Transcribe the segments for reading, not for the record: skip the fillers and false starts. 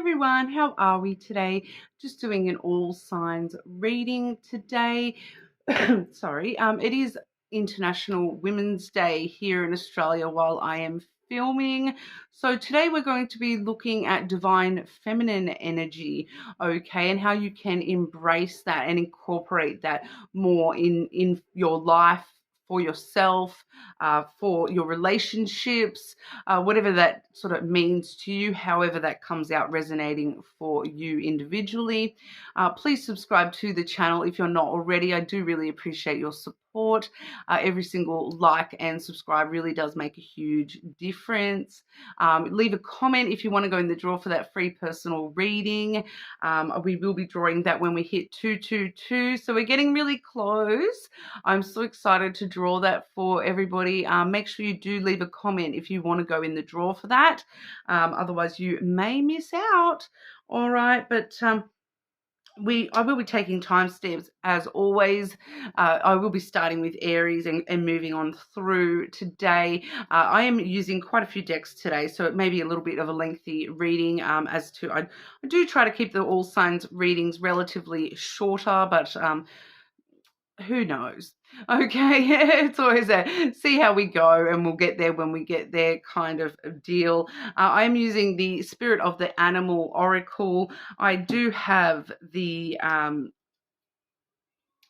everyone, how are we today? Just doing an all signs reading today. Sorry, it is International Women's Day here in Australia while I am filming. So today we're going to be looking at divine feminine energy, okay, and how you can embrace that and incorporate that more in your life, for yourself, for your relationships, whatever that sort of means to you, however that comes out resonating for you individually. Please subscribe to the channel if you're not already. I do really appreciate your support. Every single like and subscribe really does make a huge difference. Leave a comment if you want to go in the draw for that free personal reading. We will be drawing that when we hit 222. So we're getting really close. I'm so excited to draw that for everybody. Make sure you do leave a comment if you want to go in the draw for that. Otherwise, you may miss out. All right, but I will be taking timestamps as always. I will be starting with Aries and moving on through today. I am using quite a few decks today, so it may be a little bit of a lengthy reading. I do try to keep the all signs readings relatively shorter, but who knows? Okay, it's always a see how we go and we'll get there when we get there kind of deal. I'm using the Spirit of the Animal Oracle. I do have the,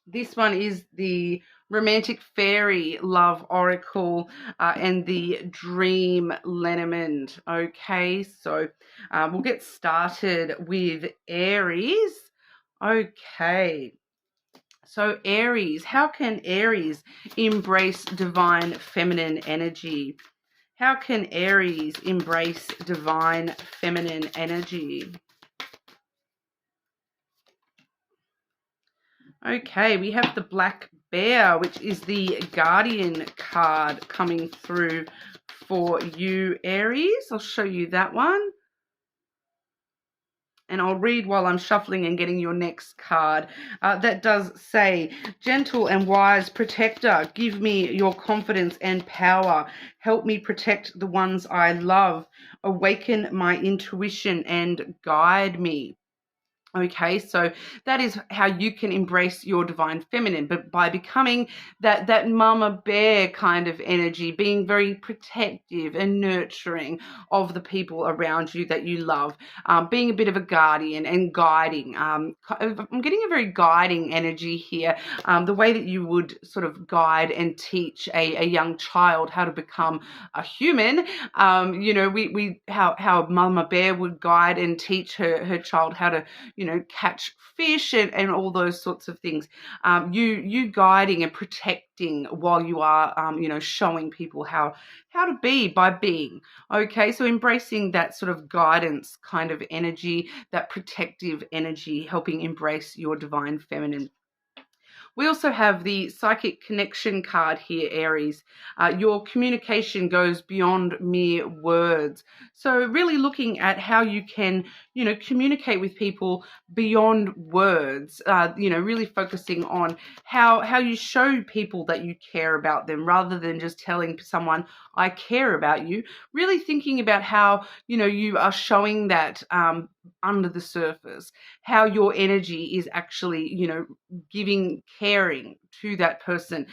this one is the Romantic Fairy Love Oracle and the Dream lenormand. Okay, so we'll get started with Aries. Okay. So Aries, how can Aries embrace divine feminine energy? How can Aries embrace divine feminine energy? Okay, we have the Black Bear, which is the Guardian card coming through for you, Aries. I'll show you that one. And I'll read while I'm shuffling and getting your next card. That does say, gentle and wise protector, give me your confidence and power. Help me protect the ones I love. Awaken my intuition and guide me. Okay, so that is how you can embrace your divine feminine, but by becoming that mama bear kind of energy, being very protective and nurturing of the people around you that you love, being a bit of a guardian and guiding. I'm getting a very guiding energy here, the way that you would sort of guide and teach a young child how to become a human. You know, how a mama bear would guide and teach her child how to, catch fish and all those sorts of things. You guiding and protecting while you are, showing people how to be by being. Okay, so embracing that sort of guidance kind of energy, that protective energy, helping embrace your divine feminine. We also have the Psychic Connection card here, Aries. Your communication goes beyond mere words. So really looking at how you can, communicate with people beyond words, really focusing on how you show people that you care about them rather than just telling someone, I care about you. Really thinking about how, you are showing that under the surface, how your energy is actually, giving caring to that person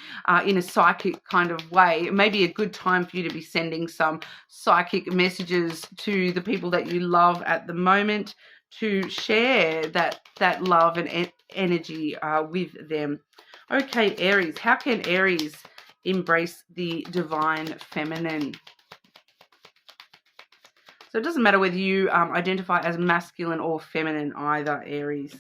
in a psychic kind of way. It may be a good time for you to be sending some psychic messages to the people that you love at the moment to share that love and energy with them. Okay, Aries, how can Aries embrace the divine feminine? So it doesn't matter whether you identify as masculine or feminine either, Aries.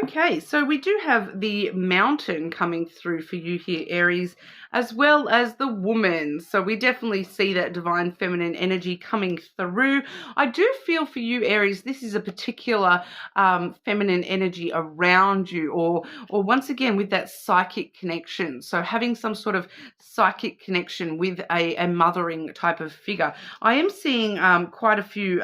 Okay, so we do have the Mountain coming through for you here, Aries, as well as the Woman. So we definitely see that divine feminine energy coming through. I do feel for you, Aries, this is a particular feminine energy around you, or once again with that psychic connection. So having some sort of psychic connection with a mothering type of figure. I am seeing quite a few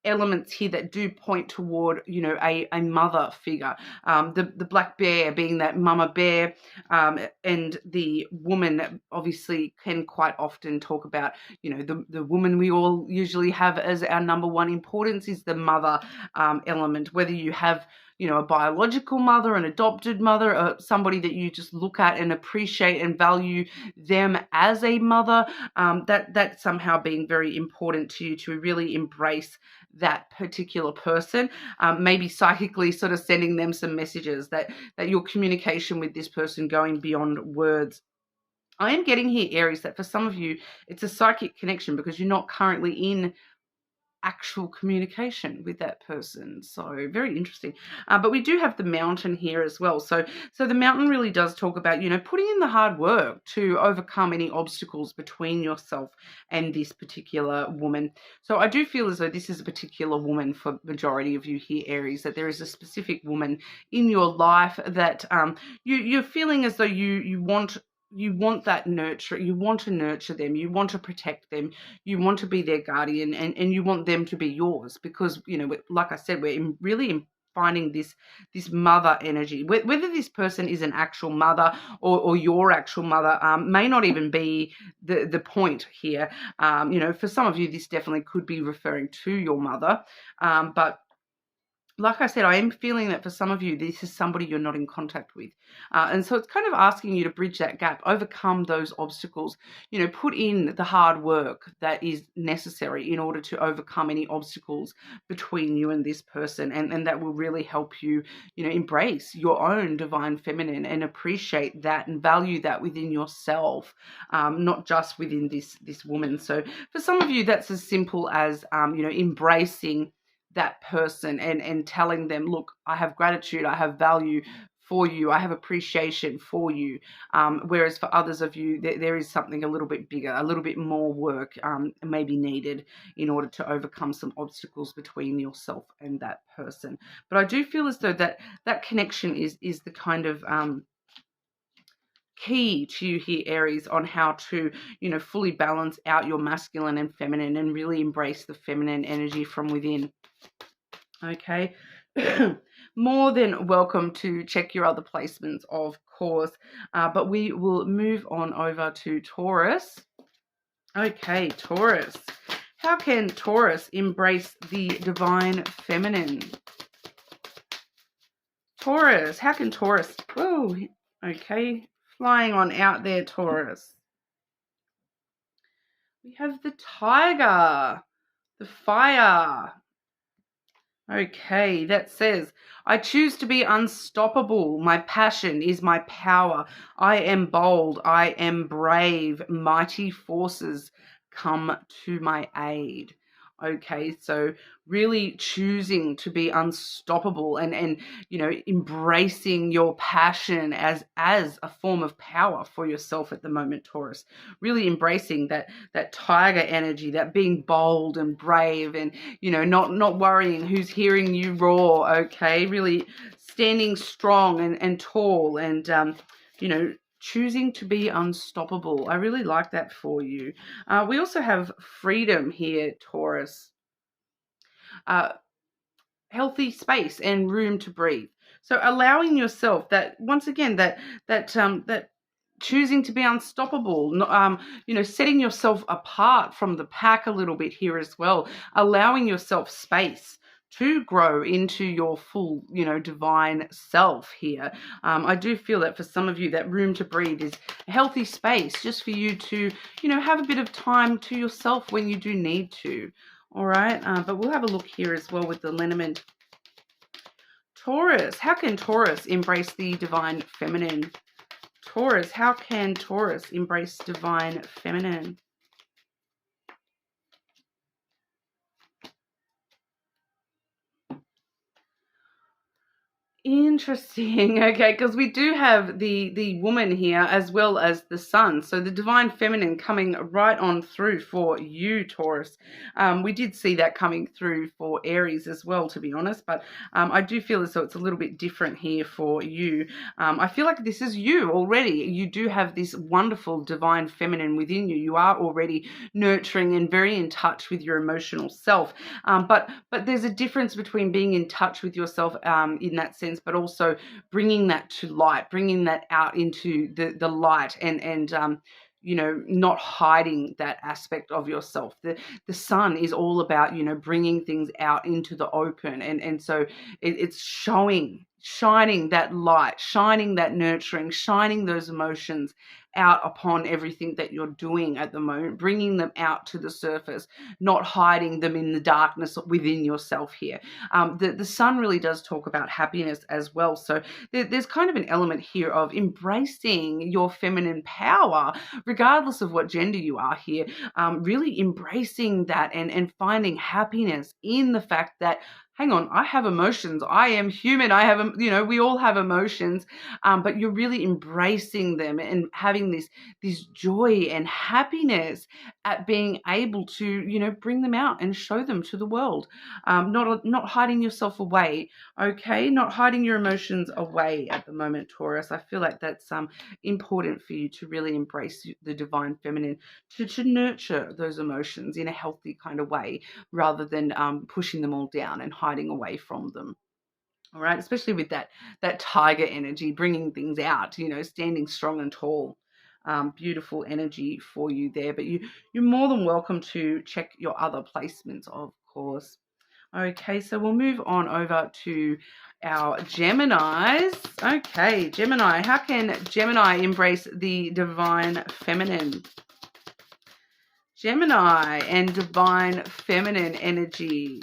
elements here that do point toward, you know, a mother figure. The black bear being that mama bear, and the woman obviously can quite often talk about, you know, the woman we all usually have as our number one importance is the mother element, whether you have, you know, a biological mother, an adopted mother, or somebody that you just look at and appreciate and value them as a mother, that somehow being very important to you to really embrace that particular person, maybe psychically sort of sending them some messages that your communication with this person going beyond words. I am getting here, Aries, that for some of you, it's a psychic connection because you're not currently in actual communication with that person. So very interesting. But we do have the mountain here as well. So the mountain really does talk about, you know, putting in the hard work to overcome any obstacles between yourself and this particular woman. So I do feel as though this is a particular woman for majority of you here, Aries, that there is a specific woman in your life that you're feeling as though you want that nurture, you want to nurture them, you want to protect them, you want to be their guardian, and you want them to be yours because, you know, like I said, we're really finding this mother energy. Whether this person is an actual mother or your actual mother may not even be the point here. You know, for some of you, this definitely could be referring to your mother, but like I said, I am feeling that for some of you, this is somebody you're not in contact with. And so it's kind of asking you to bridge that gap, overcome those obstacles, you know, put in the hard work that is necessary in order to overcome any obstacles between you and this person. And that will really help you, you know, embrace your own divine feminine and appreciate that and value that within yourself, not just within this woman. So for some of you, that's as simple as, you know, embracing that person and telling them, look, I have gratitude, I have value for you, I have appreciation for you. Whereas for others of you, there is something a little bit bigger, a little bit more work maybe needed in order to overcome some obstacles between yourself and that person. But I do feel as though that connection is the kind of key to you here, Aries, on how to, you know, fully balance out your masculine and feminine and really embrace the feminine energy from within. Okay. More than welcome to check your other placements, of course, but we will move on over to Taurus. Okay, Taurus. How can Taurus embrace the divine feminine? Taurus, how can Taurus... Oh, okay. Flying on out there, Taurus. We have the tiger, the fire. Okay, that says, I choose to be unstoppable. My passion is my power. I am bold. I am brave. Mighty forces come to my aid. Okay, so really choosing to be unstoppable and you know, embracing your passion as a form of power for yourself at the moment, Taurus. Really embracing that tiger energy, that being bold and brave and, you know, not worrying who's hearing you roar, okay? Really standing strong and tall and, you know, choosing to be unstoppable. I really like that for you. We also have freedom here, Taurus. Healthy space and room to breathe. So allowing yourself that, once again, that choosing to be unstoppable, you know, setting yourself apart from the pack a little bit here as well, allowing yourself space to grow into your full, you know, divine self here. I do feel that for some of you, that room to breathe is a healthy space just for you to, you know, have a bit of time to yourself when you do need to. All right, but we'll have a look here as well with the lenormand. Taurus, how can Taurus embrace the divine feminine? Taurus, how can Taurus embrace divine feminine? Interesting. Okay, because we do have the woman here as well as the sun. So the divine feminine coming right on through for you, Taurus. We did see that coming through for Aries as well, to be honest. But I do feel as though it's a little bit different here for you. I feel like this is you already. You do have this wonderful divine feminine within you. You are already nurturing and very in touch with your emotional self. But there's a difference between being in touch with yourself in that sense, but also bringing that to light, bringing that out into the light, and you know, not hiding that aspect of yourself. The sun is all about, you know, bringing things out into the open, and so it's shining that light, shining that nurturing, shining those emotions out upon everything that you're doing at the moment, bringing them out to the surface, not hiding them in the darkness within yourself here. The sun really does talk about happiness as well. So there's kind of an element here of embracing your feminine power, regardless of what gender you are here, really embracing that and finding happiness in the fact that, hang on, I have emotions. I am human. I have, you know, we all have emotions, but you're really embracing them and having this joy and happiness at being able to, you know, bring them out and show them to the world. Not hiding yourself away, okay? Not hiding your emotions away at the moment, Taurus. I feel like that's important for you to really embrace the divine feminine, to nurture those emotions in a healthy kind of way, rather than pushing them all down and hiding away from them. All right, especially with that tiger energy, bringing things out, you know, standing strong and tall. Beautiful energy for you there, but you're more than welcome to check your other placements, of course. Okay, so we'll move on over to our Geminis. Okay, Gemini, how can Gemini embrace the divine feminine? Gemini and divine feminine energy.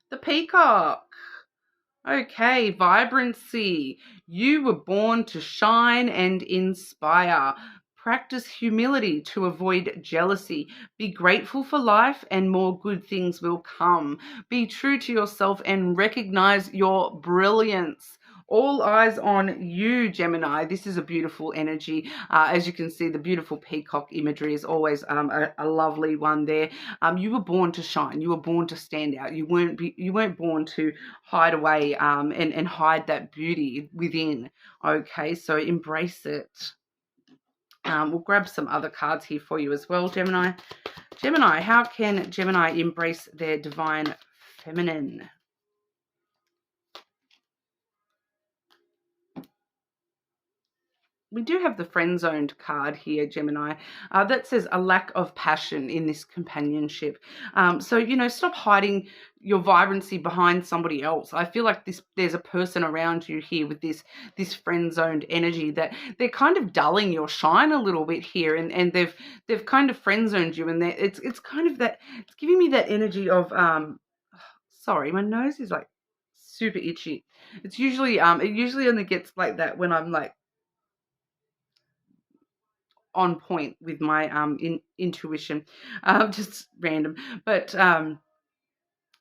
The Peacock. Okay, vibrancy. You were born to shine and inspire. Practice humility to avoid jealousy. Be grateful for life and more good things will come. Be true to yourself and recognize your brilliance. All eyes on you, Gemini. This is a beautiful energy. As you can see, the beautiful peacock imagery is always a lovely one there. You were born to shine. You were born to stand out. You weren't born to hide away and hide that beauty within. Okay, so embrace it. We'll grab some other cards here for you as well, Gemini. Gemini, how can Gemini embrace their divine feminine? We do have the friend-zoned card here, Gemini, that says a lack of passion in this companionship. So, you know, stop hiding your vibrancy behind somebody else. I feel like there's a person around you here with this friend-zoned energy that they're kind of dulling your shine a little bit here, and they've kind of friend-zoned you, and it's kind of that, it's giving me that energy of sorry, my nose is like super itchy. It's usually it usually only gets like that when I'm like on point with my intuition, just random, but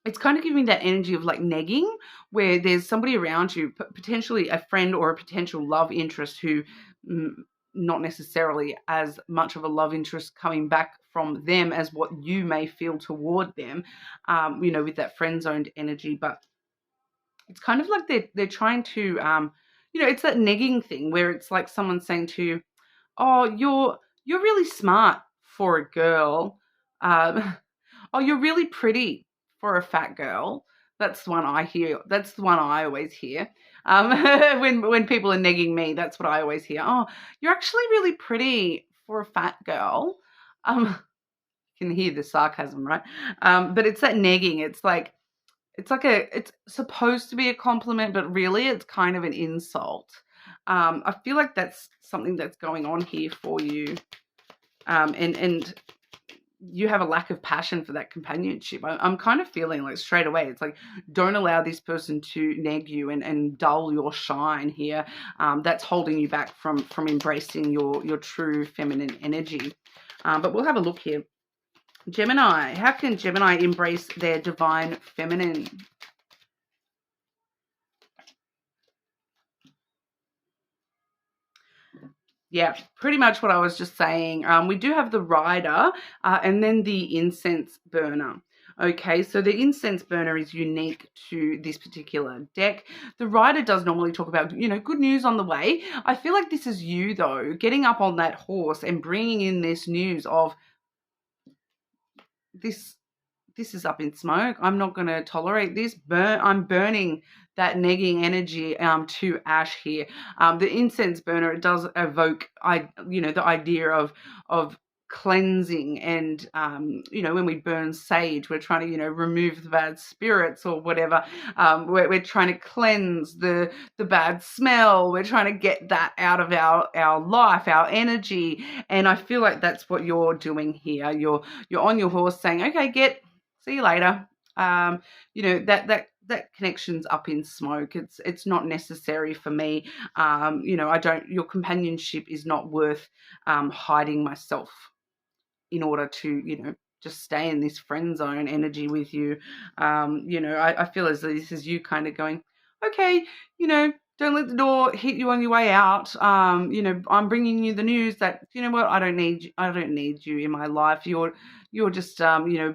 it's kind of giving that energy of like negging, where there's somebody around you, potentially a friend or a potential love interest, who not necessarily as much of a love interest coming back from them as what you may feel toward them, you know, with that friend-zoned energy. But it's kind of like they're trying to, you know, it's that negging thing where it's like someone saying to you, oh, you're really smart for a girl. Oh, you're really pretty for a fat girl. That's the one I hear. That's the one I always hear. When people are negging me, that's what I always hear. Oh, you're actually really pretty for a fat girl. You can hear the sarcasm, right? But it's that negging. It's like it's supposed to be a compliment, but really it's kind of an insult. I feel like that's something that's going on here for you. And you have a lack of passion for that companionship. I'm kind of feeling like straight away, it's like, don't allow this person to neg you and dull your shine here. That's holding you back from embracing your true feminine energy. But we'll have a look here. Gemini, how can Gemini embrace their divine feminine? Yeah, pretty much what I was just saying. We do have the rider and then the incense burner. Okay, so the incense burner is unique to this particular deck. The rider does normally talk about, good news on the way. I feel like this is you, though, getting up on that horse and bringing in this news of this is up in smoke. I'm not going to tolerate this. I'm burning that negging energy to ash here. The incense burner, it does evoke the idea of cleansing, and when we burn sage, we're trying to remove the bad spirits or whatever. We're trying to cleanse the bad smell. We're trying to get that out of our life, our energy. And I feel like that's what you're doing here. You're on your horse saying, okay, see you later. That connection's up in smoke. It's not necessary for me. Your companionship is not worth hiding myself in order to, just stay in this friend zone energy with you. I feel as though this is you kind of going, okay, don't let the door hit you on your way out. I'm bringing you the news that, you know what, I don't need you in my life. You're just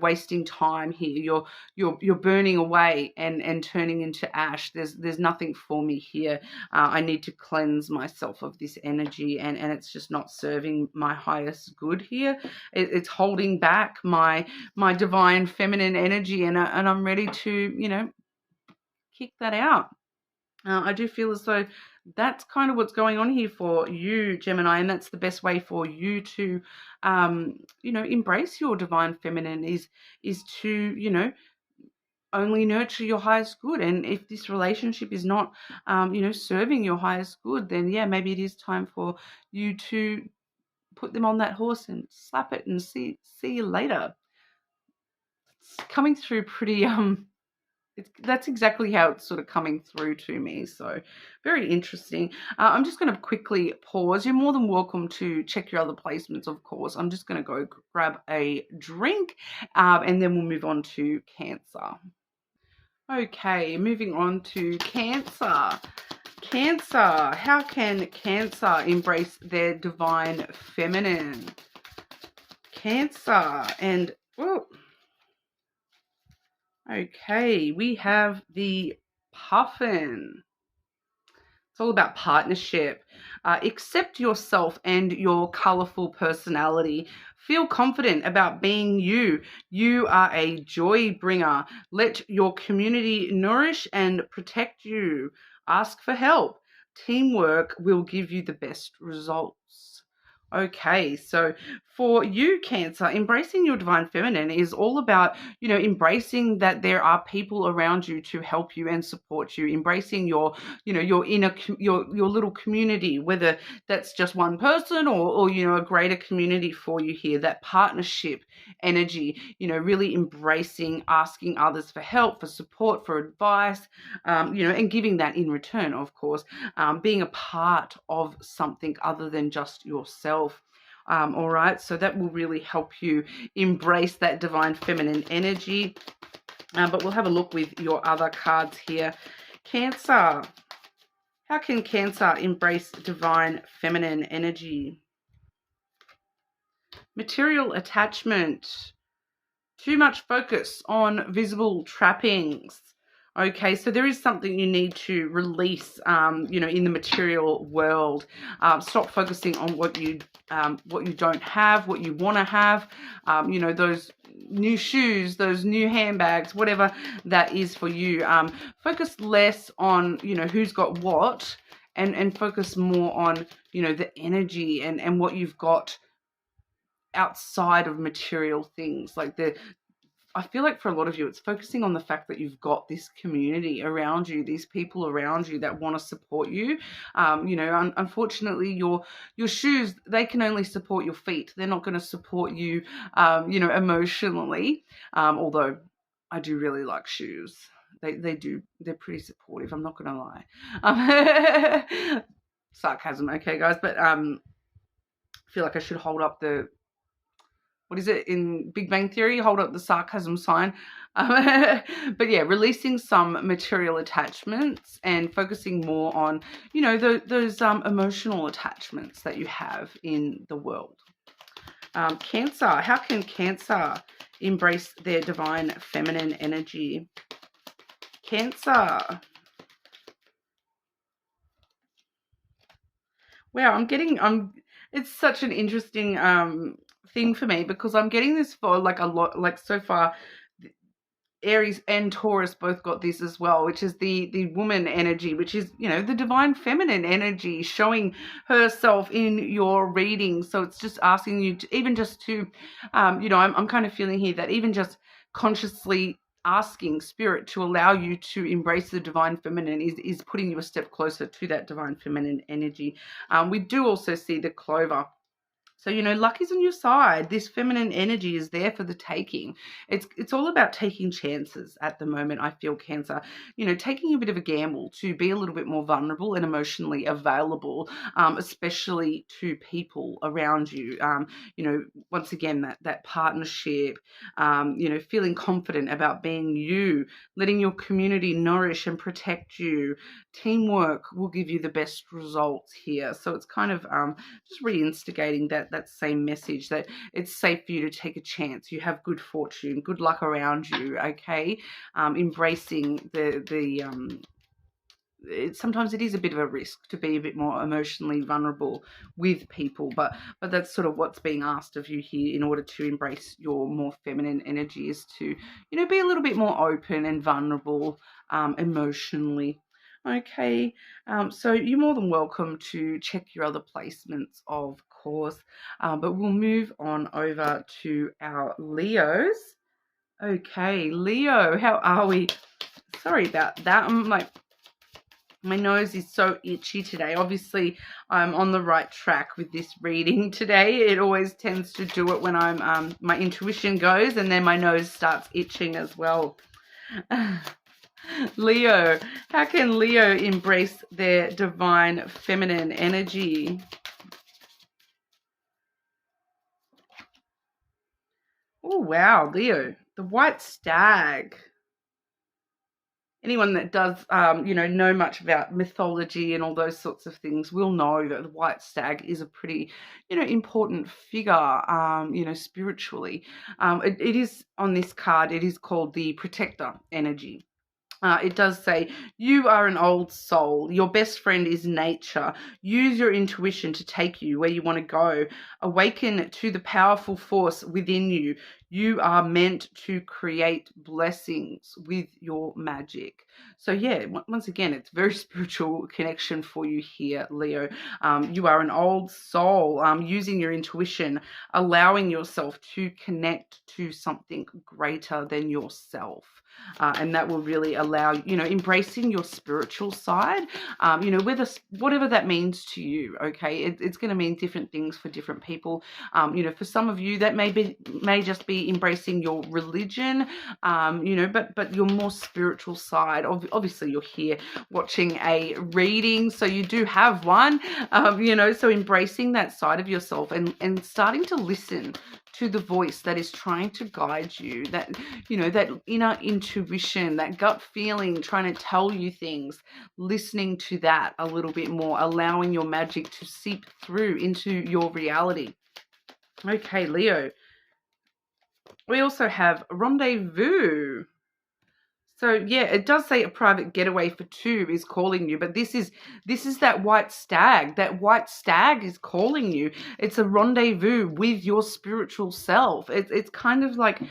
wasting time here. You're burning away and turning into ash. There's nothing for me here. I need to cleanse myself of this energy, and it's just not serving my highest good here. It's holding back my divine feminine energy, and I'm ready to kick that out. I do feel as though that's kind of what's going on here for you, Gemini, and that's the best way for you to, embrace your divine feminine is to, only nurture your highest good. And if this relationship is not, serving your highest good, then yeah, maybe it is time for you to put them on that horse and slap it and see you later. It's coming through pretty that's exactly how it's sort of coming through to me. So very interesting. I'm just going to quickly pause. You're more than welcome to check your other placements, of course. I'm just going to go grab a drink and then we'll move on to Cancer. Okay, moving on to Cancer. Cancer, how can Cancer embrace their divine feminine? Cancer, and whoa. Okay, we have the Puffin. It's all about partnership. Accept yourself and your colorful personality. Feel confident about being you. You are a joy bringer. Let your community nourish and protect you. Ask for help. Teamwork will give you the best results. Okay, so for you, Cancer, embracing your divine feminine is all about, embracing that there are people around you to help you and support you, embracing your inner, your little community, whether that's just one person or a greater community for you here, that partnership energy, really embracing asking others for help, for support, for advice, and giving that in return, of course, being a part of something other than just yourself. All right, so that will really help you embrace that divine feminine energy. But we'll have a look with your other cards here. Cancer. How can Cancer embrace divine feminine energy? Material attachment. Too much focus on visible trappings. Okay, so there is something you need to release, in the material world. Stop focusing on what you don't have, what you want to have. Those new shoes, those new handbags, whatever that is for you. Focus less on who's got what, and focus more on the energy and what you've got outside of material things. I feel like for a lot of you, it's focusing on the fact that you've got this community around you, these people around you that want to support you. Unfortunately, your shoes, they can only support your feet. They're not going to support you, emotionally. Although I do really like shoes. They do. They're pretty supportive. I'm not going to lie. Sarcasm, okay, guys. But I feel like I should hold up the what is it in Big Bang Theory? Hold up the sarcasm sign. But yeah, releasing some material attachments and focusing more on, you know, those emotional attachments that you have in the world. Cancer, how can Cancer embrace their divine feminine energy? Cancer. Wow, it's such an interesting thing for me, because I'm getting this for like a lot, like so far Aries and Taurus both got this as well, which is the woman energy, which is, you know, the divine feminine energy showing herself in your reading. So it's just asking you to, even just to, you know, I'm kind of feeling here that even just consciously asking spirit to allow you to embrace the divine feminine is putting you a step closer to that divine feminine energy. We do also see the clover. So, you know, luck is on your side. This feminine energy is there for the taking. It's all about taking chances at the moment, I feel, Cancer. You know, taking a bit of a gamble to be a little bit more vulnerable and emotionally available, especially to people around you. You know, once again, that partnership, you know, feeling confident about being you, letting your community nourish and protect you. Teamwork will give you the best results here. So it's kind of just reinstigating that same message that it's safe for you to take a chance. You have good fortune, good luck around you. Okay, embracing sometimes it is a bit of a risk to be a bit more emotionally vulnerable with people, but that's sort of what's being asked of you here in order to embrace your more feminine energy, is to, you know, be a little bit more open and vulnerable emotionally. Okay, so you're more than welcome to check your other placements, of course, but we'll move on over to our Leos. Okay, Leo, how are we? Sorry about that. I'm like, my nose is so itchy today. Obviously, I'm on the right track with this reading today. It always tends to do it when I'm my intuition goes, and then my nose starts itching as well. Leo, how can Leo embrace their divine feminine energy? Oh, wow, Leo, the white stag. Anyone that does, you know much about mythology and all those sorts of things will know that the white stag is a pretty, you know, important figure, you know, spiritually. It is on this card, it is called the protector energy. It does say, you are an old soul. Your best friend is nature. Use your intuition to take you where you want to go. Awaken to the powerful force within you. You are meant to create blessings with your magic. So yeah, once again, it's very spiritual connection for you here, Leo. You are an old soul, using your intuition, allowing yourself to connect to something greater than yourself. And that will really allow, you know, embracing your spiritual side, you know, whatever that means to you. Okay, it's going to mean different things for different people. You know, for some of you that may just be embracing your religion, you know, but your more spiritual side. Obviously, you're here watching a reading, so you do have one. You know, so embracing that side of yourself and starting to listen to the voice that is trying to guide you, that, you know, that inner intuition, that gut feeling trying to tell you things, listening to that a little bit more, allowing your magic to seep through into your reality. Okay, Leo. We also have rendezvous. So yeah, it does say a private getaway for two is calling you, but this is that white stag. That white stag is calling you. It's a rendezvous with your spiritual self. It's kind of like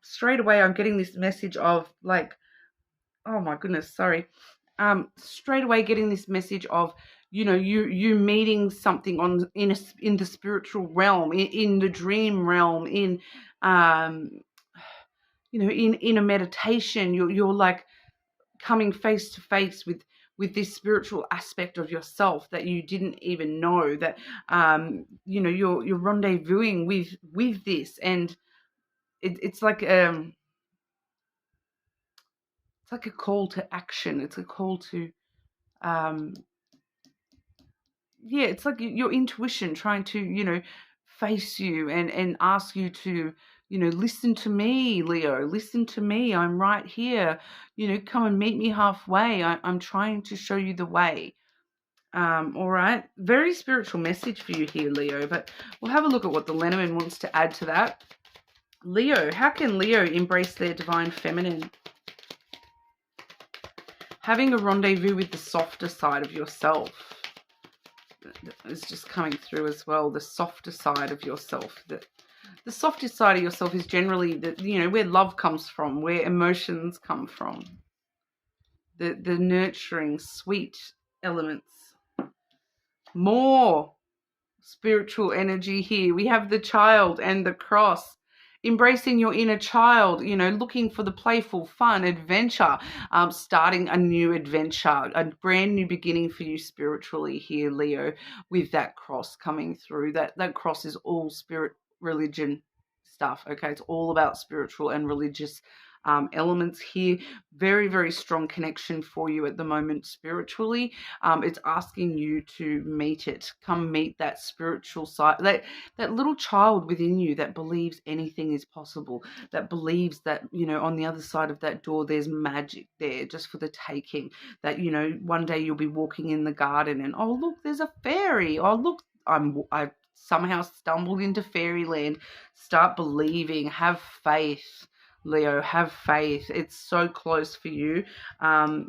straight away I'm getting this message of like, oh my goodness, sorry. Straight away getting this message of, you know, you meeting something in the spiritual realm, in the dream realm, in you know, in a meditation, you're like coming face to face with this spiritual aspect of yourself that you didn't even know, that you know, you're rendezvousing with this, and it's like a call to action. It's a call to yeah, it's like your intuition trying to, you know, face you and ask you to, you know, listen to me, Leo, listen to me. I'm right here. You know, come and meet me halfway. I'm trying to show you the way. All right. Very spiritual message for you here, Leo, but we'll have a look at what the Lenormand wants to add to that. Leo, how can Leo embrace their divine feminine? Having a rendezvous with the softer side of yourself is just coming through as well. The softer side of yourself. The softest side of yourself is generally you know, where love comes from, where emotions come from. The nurturing, sweet elements. More spiritual energy here. We have the child and the cross. Embracing your inner child, you know, looking for the playful, fun adventure, starting a new adventure, a brand new beginning for you spiritually here, Leo, with that cross coming through. That cross is all spirit, religion stuff, okay? It's all about spiritual and religious elements here. Very, very strong connection for you at the moment spiritually. It's asking you to meet it. Come meet that spiritual side, that little child within you that believes anything is possible, that believes that, you know, on the other side of that door there's magic there just for the taking, that, you know, one day you'll be walking in the garden and, oh look, there's a fairy, oh look, I somehow stumbled into fairyland. Start believing, have faith, Leo, have faith. It's so close for you,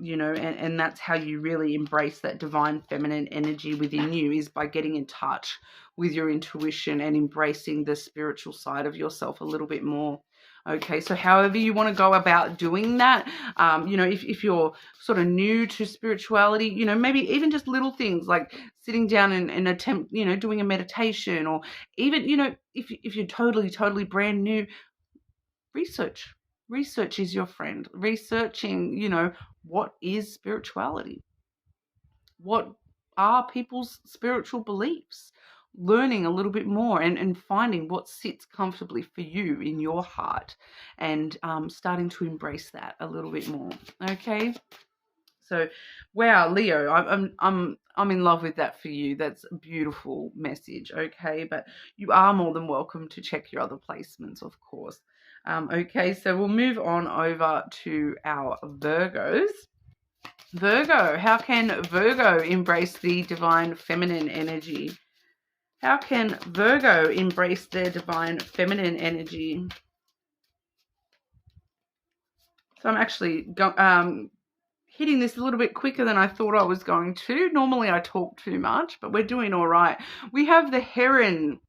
you know, and that's how you really embrace that divine feminine energy within you, is by getting in touch with your intuition and embracing the spiritual side of yourself a little bit more. Okay, so however you want to go about doing that, you know, if you're sort of new to spirituality, you know, maybe even just little things like sitting down and attempt, you know, doing a meditation, or even, you know, if you're totally brand new, research is your friend. Researching, you know, what is spirituality, what are people's spiritual beliefs, learning a little bit more and finding what sits comfortably for you in your heart, and starting to embrace that a little bit more. Okay, so wow, Leo, I'm in love with that for you. That's a beautiful message. Okay, but you are more than welcome to check your other placements, of course. Okay, so we'll move on over to our Virgos. Virgo, how can Virgo embrace the divine feminine energy? How can Virgo embrace their divine feminine energy? So I'm actually hitting this a little bit quicker than I thought I was going to. Normally I talk too much, but we're doing all right. We have the Heron.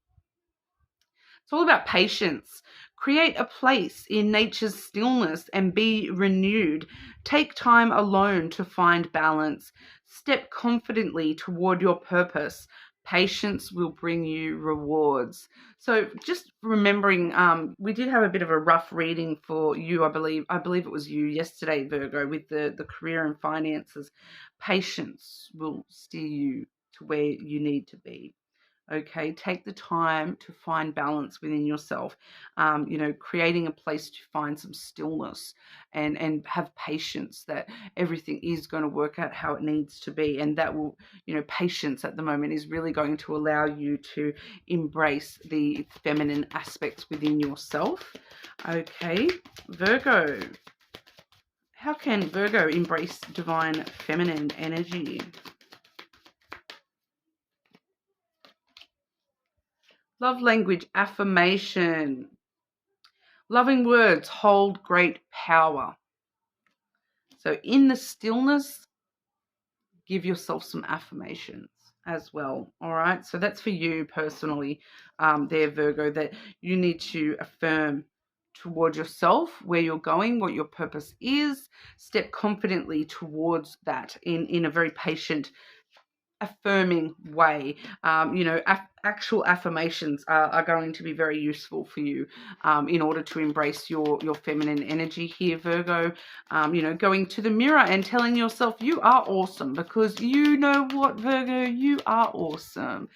It's all about patience. Create a place in nature's stillness and be renewed. Take time alone to find balance. Step confidently toward your purpose. Patience will bring you rewards. So just remembering, we did have a bit of a rough reading for you, I believe it was you yesterday, Virgo, with the career and finances. Patience will steer you to where you need to be. Okay, take the time to find balance within yourself, you know, creating a place to find some stillness and have patience that everything is going to work out how it needs to be. And that will, you know, patience at the moment is really going to allow you to embrace the feminine aspects within yourself. Okay, Virgo, how can Virgo embrace divine feminine energy? Love language, affirmation. Loving words hold great power. So in the stillness, give yourself some affirmations as well. All right. So that's for you personally, there, Virgo, that you need to affirm toward yourself where you're going, what your purpose is. Step confidently towards that in a very patient, affirming way. You know, actual affirmations are going to be very useful for you in order to embrace your feminine energy here, Virgo. You know, going to the mirror and telling yourself you are awesome, because you know what, Virgo, you are awesome.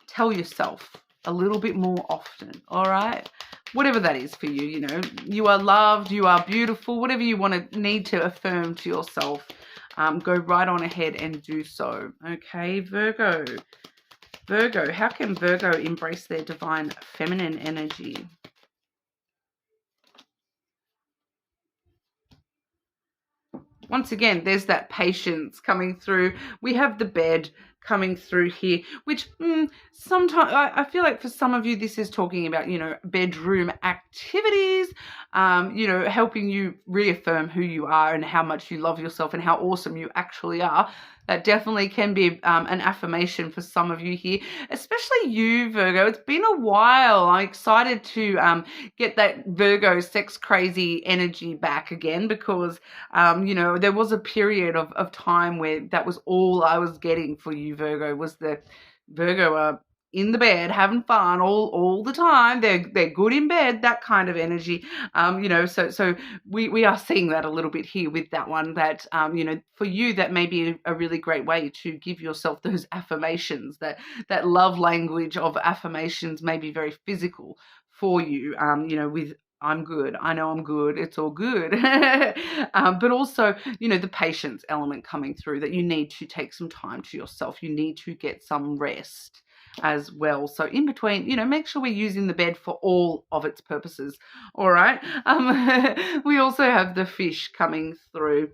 Tell yourself a little bit more often, all right? Whatever that is for you, you know, you are loved, you are beautiful, whatever you need to affirm to yourself. Go right on ahead and do so. Okay, Virgo. Virgo, how can Virgo embrace their divine feminine energy? Once again, there's that patience coming through. We have the bed coming through here, which sometimes I feel like for some of you, this is talking about, bedroom activities, helping you reaffirm who you are and how much you love yourself and how awesome you actually are. That definitely can be an affirmation for some of you here, especially you, Virgo. It's been a while. I'm excited to get that Virgo sex crazy energy back again because, there was a period of time where that was all I was getting for you, Virgo, was the Virgo in the bed, having fun all the time. They're good in bed, that kind of energy. So we are seeing that a little bit here with that one. That for you, that may be a really great way to give yourself those affirmations. That love language of affirmations may be very physical for you. With I'm good. I know I'm good. It's all good. But also, the patience element coming through, that you need to take some time to yourself. You need to get some rest as well. So in between, make sure we're using the bed for all of its purposes. All right. We also have the fish coming through.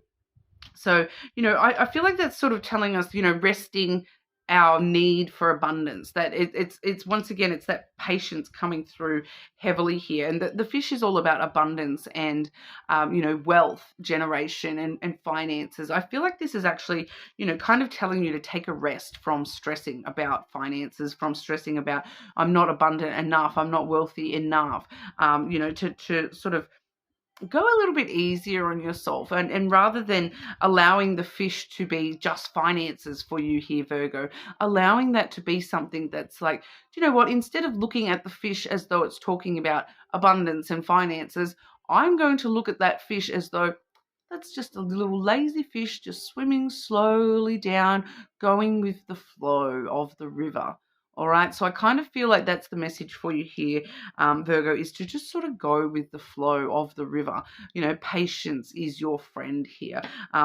So, I feel like that's sort of telling us, resting our need for abundance, that it's once again, it's that patience coming through heavily here. And the fish is all about abundance and, wealth generation and finances. I feel like this is actually, kind of telling you to take a rest from stressing about finances, from stressing about I'm not abundant enough, I'm not wealthy enough, to sort of go a little bit easier on yourself, and rather than allowing the fish to be just finances for you here, Virgo, allowing that to be something that's like, do you know what, instead of looking at the fish as though it's talking about abundance and finances, I'm going to look at that fish as though that's just a little lazy fish just swimming slowly down, going with the flow of the river. All right, so I kind of feel like that's the message for you here, Virgo, is to just sort of go with the flow of the river. Patience is your friend here,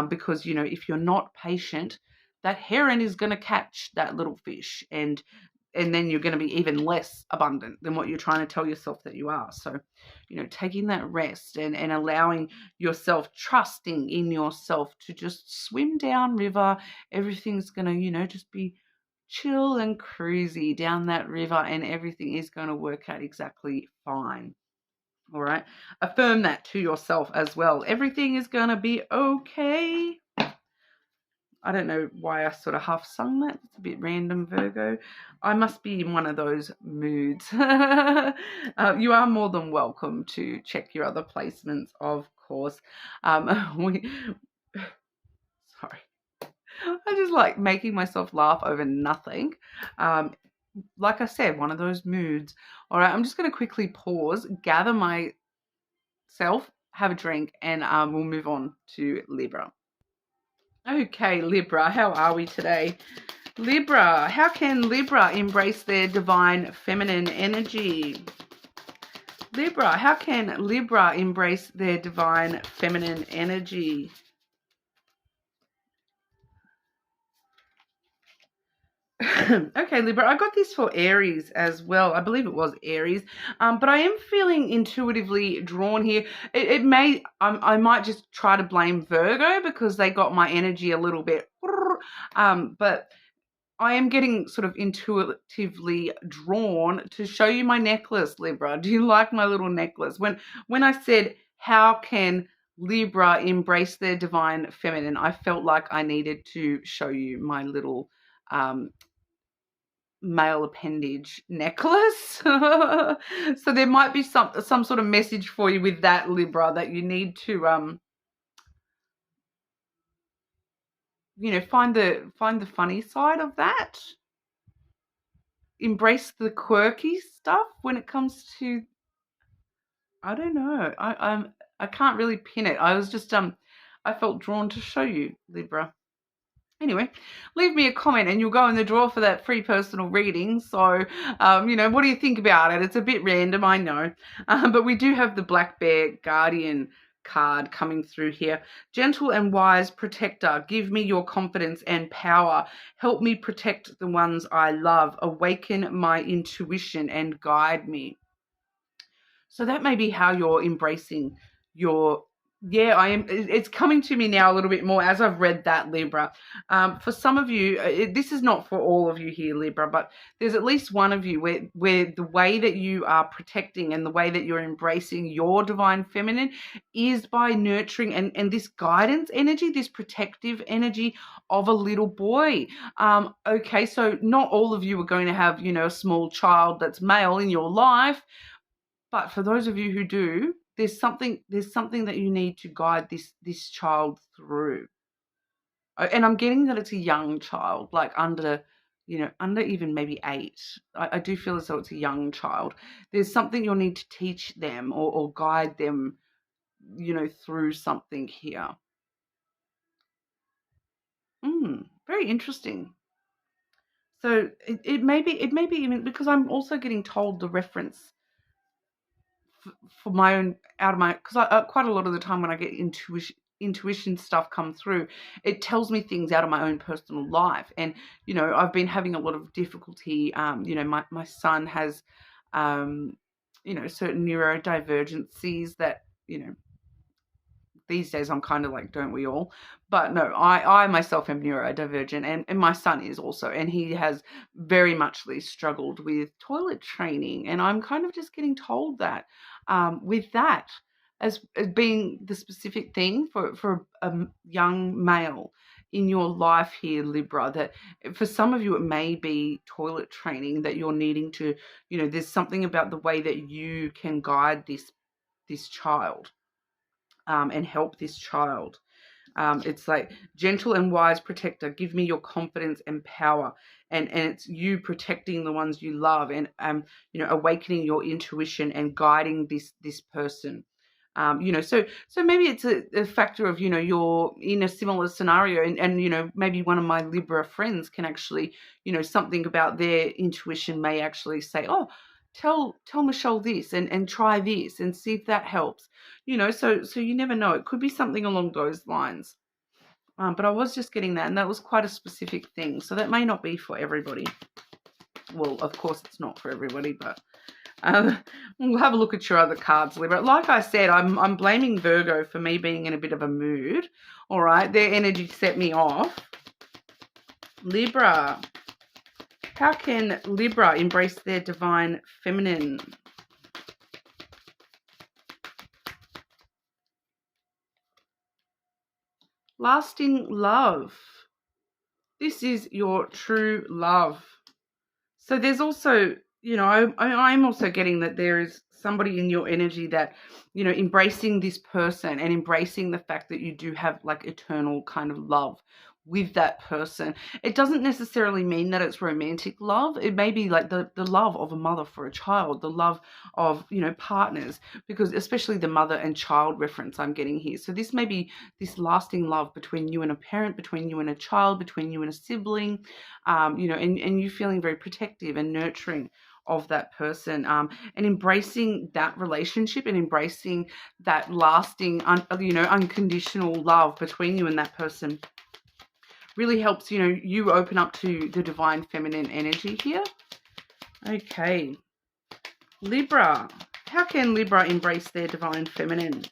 because, if you're not patient, that heron is going to catch that little fish, and then you're going to be even less abundant than what you're trying to tell yourself that you are. So, taking that rest and allowing yourself, trusting in yourself to just swim down river, everything's going to, just be chill and cruisy down that river, and everything is going to work out exactly fine. All right. Affirm that to yourself as well. Everything is going to be okay. I don't know why I sort of half sung that. It's a bit random, Virgo. I must be in one of those moods. You are more than welcome to check your other placements, of course. Sorry. I just like making myself laugh over nothing. Like I said, one of those moods. All right, I'm just going to quickly pause, gather myself, have a drink, and we'll move on to Libra. Okay, Libra, how are we today? Libra, how can Libra embrace their divine feminine energy? Libra, how can Libra embrace their divine feminine energy? Okay, Libra, I got this for Aries as well. I believe it was Aries, but I am feeling intuitively drawn here. It may, I might just try to blame Virgo because they got my energy a little bit, but I am getting sort of intuitively drawn to show you my necklace, Libra. Do you like my little necklace? When I said, how can Libra embrace their divine feminine, I felt like I needed to show you my little male appendage necklace. So there might be some sort of message for you with that, Libra, that you need to find the funny side of that. Embrace the quirky stuff when it comes to, I don't know. I can't really pin it. I was just I felt drawn to show you, Libra. Anyway, leave me a comment and you'll go in the draw for that free personal reading. So, what do you think about it? It's a bit random, I know. But we do have the Black Bear Guardian card coming through here. Gentle and wise protector, give me your confidence and power. Help me protect the ones I love. Awaken my intuition and guide me. So that may be how you're embracing your, yeah, I am. It's coming to me now a little bit more as I've read that, Libra. For some of you, this is not for all of you here, Libra, but there's at least one of you where the way that you are protecting and the way that you're embracing your divine feminine is by nurturing and this guidance energy, this protective energy of a little boy. Okay, so not all of you are going to have, a small child that's male in your life. But for those of you who do, there's something that you need to guide this child through. And I'm getting that it's a young child, like under even maybe 8. I do feel as though it's a young child. There's something you'll need to teach them or guide them, through something here. Very interesting. So it may be even because I'm also getting told the reference for my own because I quite a lot of the time when I get intuition stuff come through, it tells me things out of my own personal life. And I've been having a lot of difficulty. My son has certain neurodivergencies that these days I'm kind of like, don't we all? But no, I myself am neurodivergent, and my son is also, and he has very muchly struggled with toilet training, and I'm kind of just getting told that with that as being the specific thing for a young male in your life here, Libra, that for some of you it may be toilet training that you're needing to, there's something about the way that you can guide this child. And help this child. It's like gentle and wise protector, give me your confidence and power. And it's you protecting the ones you love and, awakening your intuition and guiding this person. So maybe it's a factor of, you're in a similar scenario and maybe one of my Libra friends can actually, something about their intuition may actually say, oh, tell Michelle this and try this and see if that helps. So you never know. It could be something along those lines. But I was just getting that, and that was quite a specific thing. So that may not be for everybody. Well, of course it's not for everybody, but we'll have a look at your other cards, Libra. Like I said, I'm blaming Virgo for me being in a bit of a mood. All right, their energy set me off. Libra. How can Libra embrace their divine feminine? Lasting love. This is your true love. So there's also, I'm also getting that there is somebody in your energy that, embracing this person and embracing the fact that you do have like eternal kind of love with that person. It doesn't necessarily mean that it's romantic love. It may be like the love of a mother for a child, the love of, partners, because especially the mother and child reference I'm getting here. So this may be this lasting love between you and a parent, between you and a child, between you and a sibling, and you feeling very protective and nurturing of that person, and embracing that relationship and embracing that lasting, unconditional love between you and that person. Really helps, you open up to the divine feminine energy here. Okay. Libra. How can Libra embrace their divine feminine?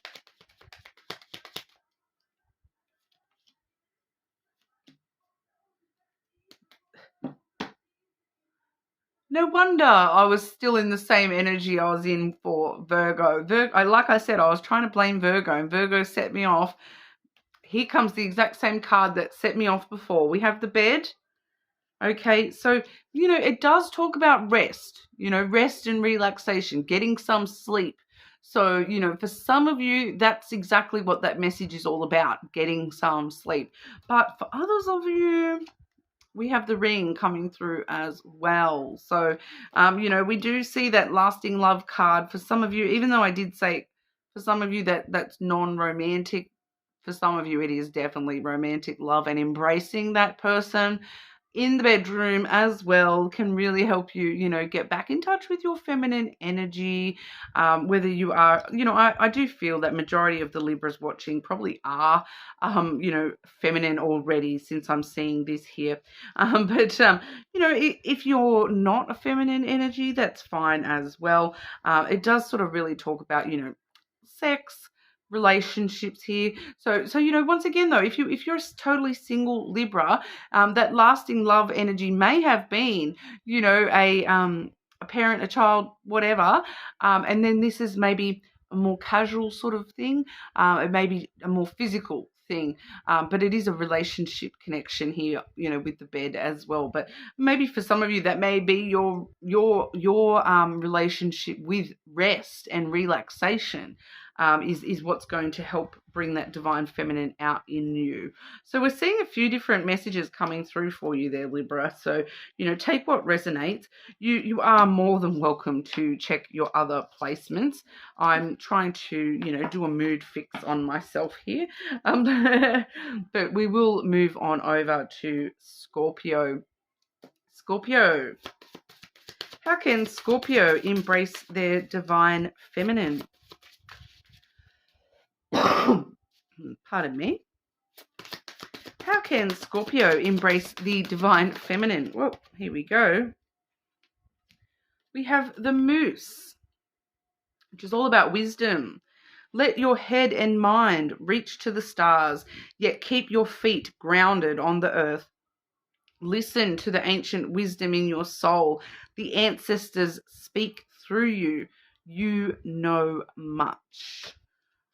No wonder I was still in the same energy I was in for Virgo. Like I said, I was trying to blame Virgo, and Virgo set me off. Here comes the exact same card that set me off before. We have the bed. Okay, so, it does talk about rest, rest and relaxation, getting some sleep. So, for some of you, that's exactly what that message is all about, getting some sleep. But for others of you, we have the ring coming through as well. So, we do see that lasting love card for some of you, even though I did say for some of you that's non-romantic. For some of you, it is definitely romantic love and embracing that person. in the bedroom as well can really help you, get back in touch with your feminine energy. Whether you are, I do feel that majority of the Libras watching probably are, feminine already, since I'm seeing this here. But if you're not a feminine energy, that's fine as well. It does sort of really talk about, sex, relationships here. So once again though, if you're a totally single Libra, that lasting love energy may have been, a parent, a child, whatever, and then this is maybe a more casual sort of thing. It may be a more physical thing, but it is a relationship connection here, with the bed as well. But maybe for some of you that may be your relationship with rest and relaxation. Is what's going to help bring that divine feminine out in you. So we're seeing a few different messages coming through for you there, Libra. So, take what resonates. You are more than welcome to check your other placements. I'm trying to, do a mood fix on myself here. But we will move on over to Scorpio. Scorpio. How can Scorpio embrace their divine feminine? Pardon me. How can Scorpio embrace the divine feminine? Well, here we go. We have the Moose, which is all about wisdom. Let your head and mind reach to the stars, yet keep your feet grounded on the earth. Listen to the ancient wisdom in your soul. The ancestors speak through you. You know much.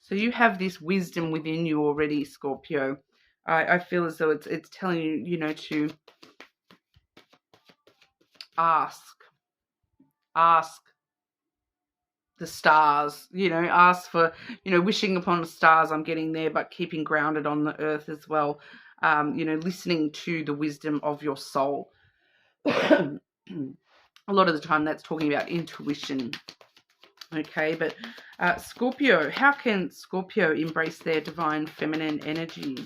So you have this wisdom within you already, Scorpio. I feel as though it's telling you, to ask the stars, ask for, wishing upon the stars. I'm getting there, but keeping grounded on the earth as well. Listening to the wisdom of your soul. A lot of the time that's talking about intuition. Okay, but Scorpio, how can Scorpio embrace their divine feminine energy?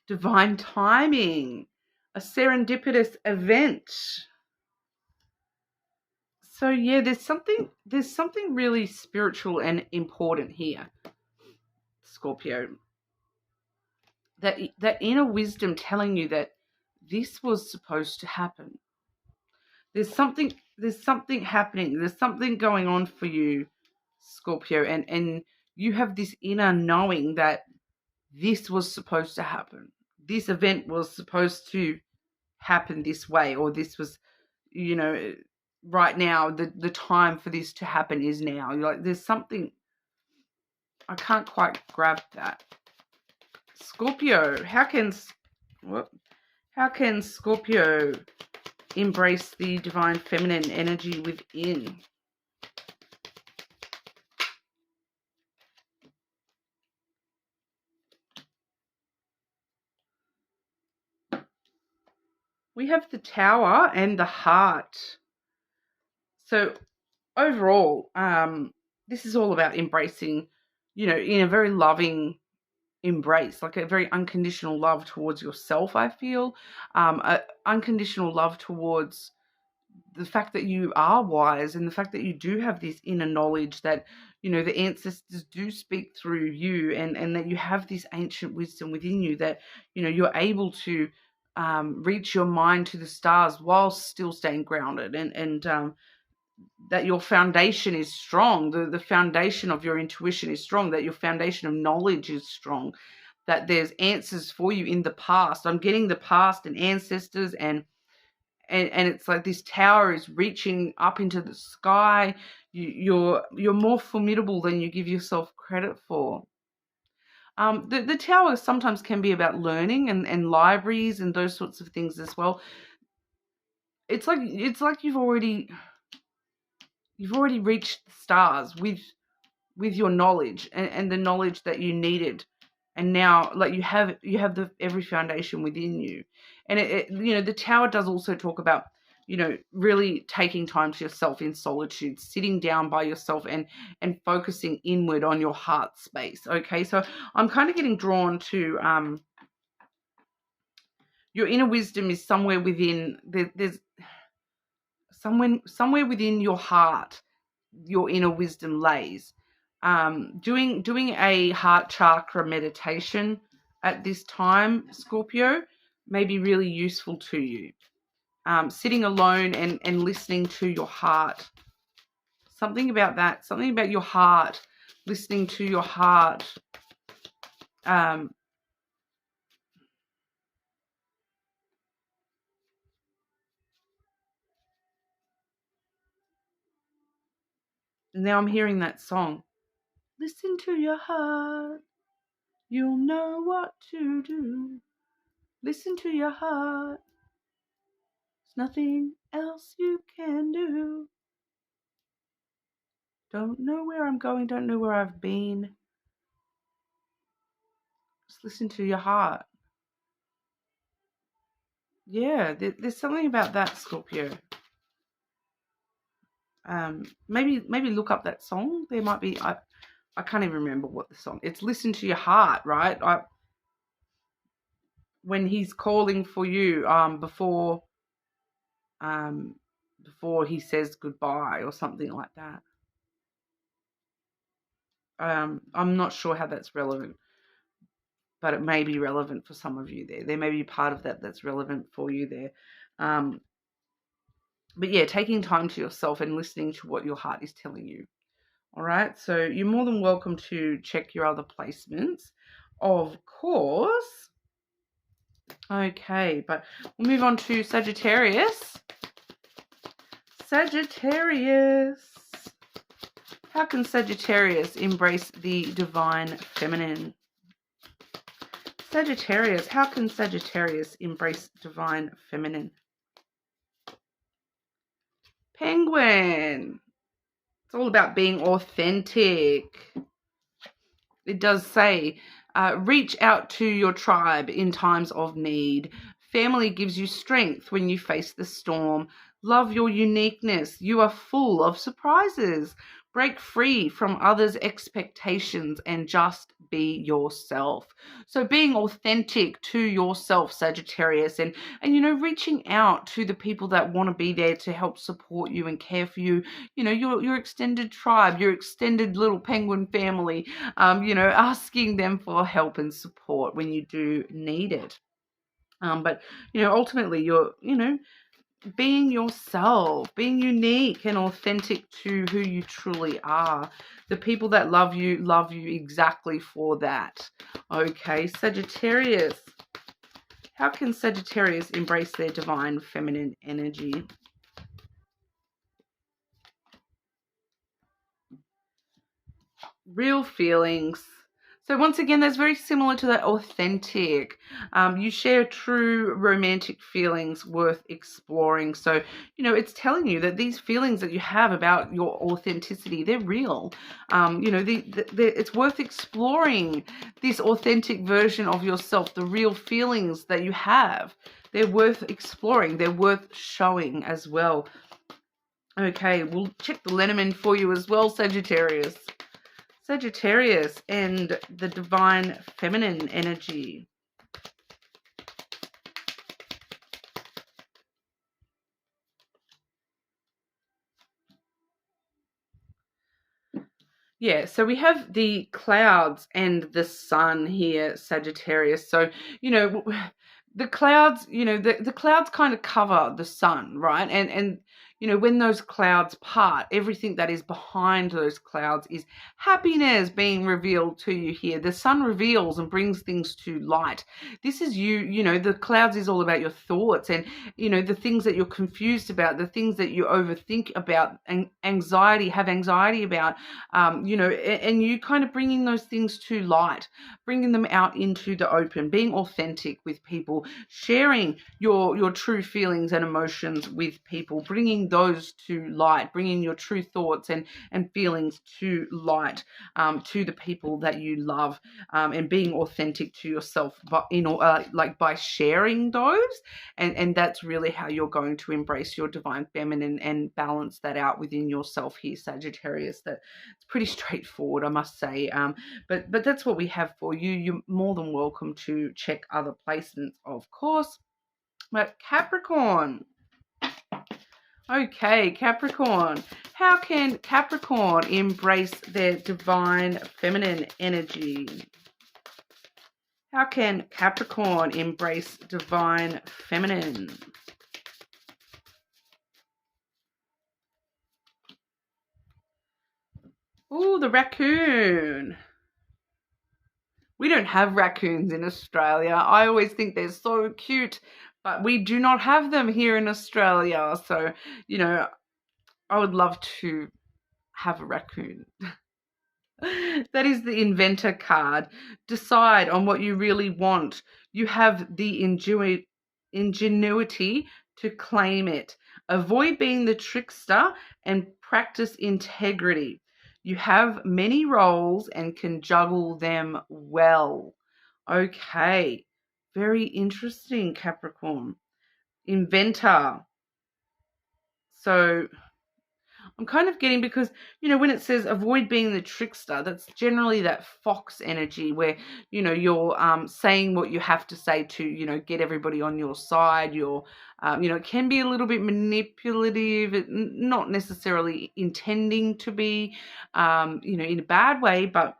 Divine timing, a serendipitous event. So yeah, there's something really spiritual and important here, Scorpio. That inner wisdom telling you that this was supposed to happen. There's something happening. There's something going on for you, Scorpio, and you have this inner knowing that this was supposed to happen. This event was supposed to happen this way, or this was, right now, the time for this to happen is now. You're like, there's something, I can't quite grab that. Scorpio, how can Scorpio embrace the divine feminine energy within? We have the Tower and the Heart. So overall, this is all about embracing, in a very loving embrace, like a very unconditional love towards yourself, I feel. Unconditional love towards the fact that you are wise, and the fact that you do have this inner knowledge that, the ancestors do speak through you, and that you have this ancient wisdom within you that, you're able to reach your mind to the stars while still staying grounded, and that your foundation is strong, the foundation of your intuition is strong, that your foundation of knowledge is strong, that there's answers for you in the past. I'm getting the past and ancestors, and it's like this tower is reaching up into the sky. You're more formidable than you give yourself credit for. The tower sometimes can be about learning and libraries and those sorts of things as well. It's like you've already reached the stars with your knowledge and the knowledge that you needed, and now, like, you have every foundation within you. And it the tower does also talk about really taking time to yourself in solitude, sitting down by yourself and focusing inward on your heart space. Okay, so I'm kind of getting drawn to your inner wisdom is somewhere within, there's somewhere within your heart, your inner wisdom lays. Doing a heart chakra meditation at this time, Scorpio, may be really useful to you. Sitting alone and listening to your heart. Something about that, something about your heart, listening to your heart. Now I'm hearing that song. Listen to your heart. You'll know what to do. Listen to your heart. There's nothing else you can do. Don't know where I'm going. Don't know where I've been. Just listen to your heart. Yeah, there's something about that, Scorpio. Maybe look up that song. There might be, I can't even remember what the song. It's Listen to Your Heart, right? When he's calling for you before he says goodbye or something like that. I'm not sure how that's relevant, but it may be relevant for some of you there. There may be part of that that's relevant for you there. But yeah, taking time to yourself and listening to what your heart is telling you. All right, so you're more than welcome to check your other placements, of course. Okay, but we'll move on to Sagittarius. Sagittarius. How can Sagittarius embrace the divine feminine? Sagittarius, how can Sagittarius embrace divine feminine? Penguin. It's all about being authentic. It does say, reach out to your tribe in times of need. Family gives you strength when you face the storm. Love your uniqueness. You are full of surprises. Break free from others' expectations and just be yourself. So being authentic to yourself, Sagittarius, and reaching out to the people that want to be there to help support you and care for you, your extended tribe, your extended little penguin family, asking them for help and support when you do need it. But ultimately you're, being yourself, being unique and authentic to who you truly are. The people that love you exactly for that. Okay, Sagittarius. How can Sagittarius embrace their divine feminine energy? Real feelings. So once again, that's very similar to that authentic. You share true romantic feelings worth exploring. So, it's telling you that these feelings that you have about your authenticity, they're real. It's worth exploring this authentic version of yourself, the real feelings that you have. They're worth exploring. They're worth showing as well. Okay, we'll check the lenormand for you as well, Sagittarius. Sagittarius and the divine feminine energy. Yeah, so we have the clouds and the sun here, Sagittarius. So, the clouds, the clouds kind of cover the sun, right? And when those clouds part, everything that is behind those clouds is happiness being revealed to you here. The sun reveals and brings things to light. This is you, the clouds is all about your thoughts and, the things that you're confused about, the things that you overthink about, and have anxiety about, and you kind of bringing those things to light, bringing them out into the open, being authentic with people, sharing your true feelings and emotions with people, bringing bringing those to light, bringing your true thoughts and feelings to light, to the people that you love, and being authentic to yourself, but like by sharing those, and that's really how you're going to embrace your divine feminine and balance that out within yourself here, Sagittarius. That it's pretty straightforward, I must say, but that's what we have for you. You're more than welcome to check other placements, of course. But Capricorn. Okay, Capricorn. How can Capricorn embrace their divine feminine energy? How can Capricorn embrace divine feminine? Oh, the raccoon. We don't have raccoons in Australia. I always think they're so cute, but we do not have them here in Australia. So, you know, I would love to have a raccoon. That is the inventor card. Decide on what you really want. You have the ingenuity to claim it. Avoid being the trickster and practice integrity. You have many roles and can juggle them well. Okay, very interesting, Capricorn. Inventor. So I'm kind of getting, because, you know, when it says avoid being the trickster, that's generally that fox energy where, you know, you're saying what you have to say to, you know, get everybody on your side. You're, you know, it can be a little bit manipulative, not necessarily intending to be, you know, in a bad way, but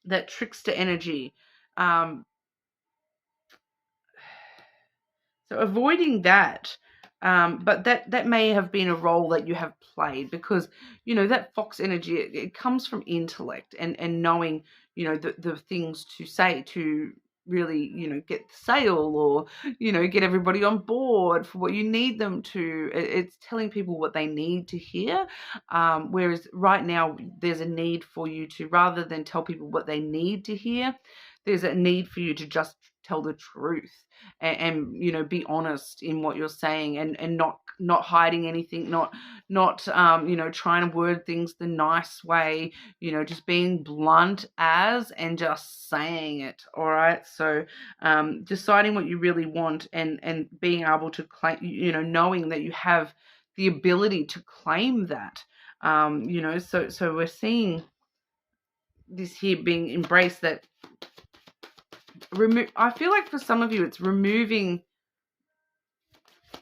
that trickster energy. So avoiding that, but that may have been a role that you have played, because, you know, that fox energy, it comes from intellect and knowing, you know, the things to say to really, you know, get the sale, or, you know, get everybody on board for what you need them to. It's telling people what they need to hear, whereas right now there's a need for you to, rather than tell people what they need to hear, there's a need for you to just tell the truth and you know, be honest in what you're saying, and not hiding anything, not you know, trying to word things the nice way, you know, just being blunt as and just saying it. All right, so deciding what you really want and being able to claim, you know, knowing that you have the ability to claim that, you know, so we're seeing this here being embraced, that I feel like for some of you it's removing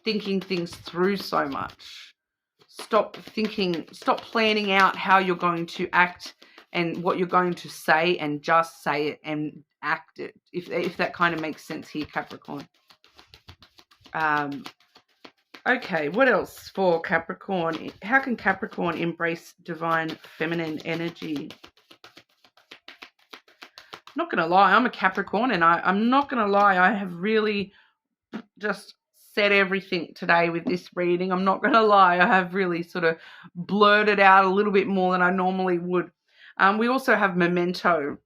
thinking things through so much. Stop planning out how you're going to act and what you're going to say, and just say it and act it, if that kind of makes sense here, Capricorn. Okay, what else for Capricorn? How can Capricorn embrace divine feminine energy? Not going to lie, I'm a Capricorn, and I'm not going to lie, I have really just said everything today with this reading. I'm not going to lie, I have really sort of blurted out a little bit more than I normally would. We also have memento,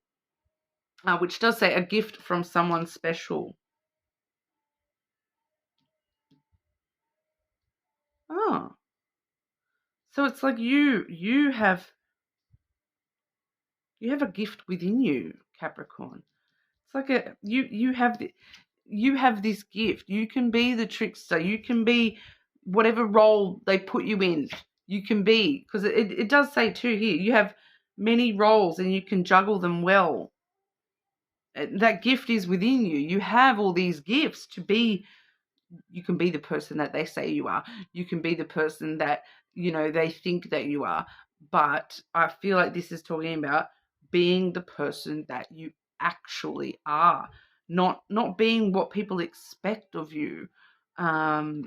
which does say a gift from someone special. Oh, so it's like you have a gift within you, Capricorn. It's like you have this gift. You can be the trickster. You can be whatever role they put you in. You can be, because it does say too here, you have many roles and you can juggle them well. That gift is within you. You have all these gifts to be. You can be the person that they say you are. You can be the person that, you know, they think that you are. But I feel like this is talking about being the person that you actually are, not being what people expect of you. Very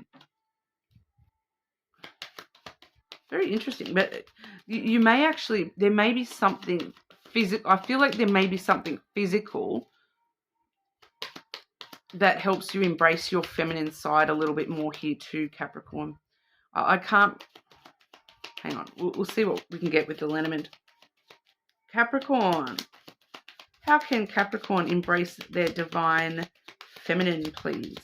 interesting. But you may actually, there may be something physical. I feel like there may be something physical that helps you embrace your feminine side a little bit more here too, Capricorn. I can't, hang on, we'll see what we can get with the lenormand. Capricorn, how can Capricorn embrace their divine feminine, please?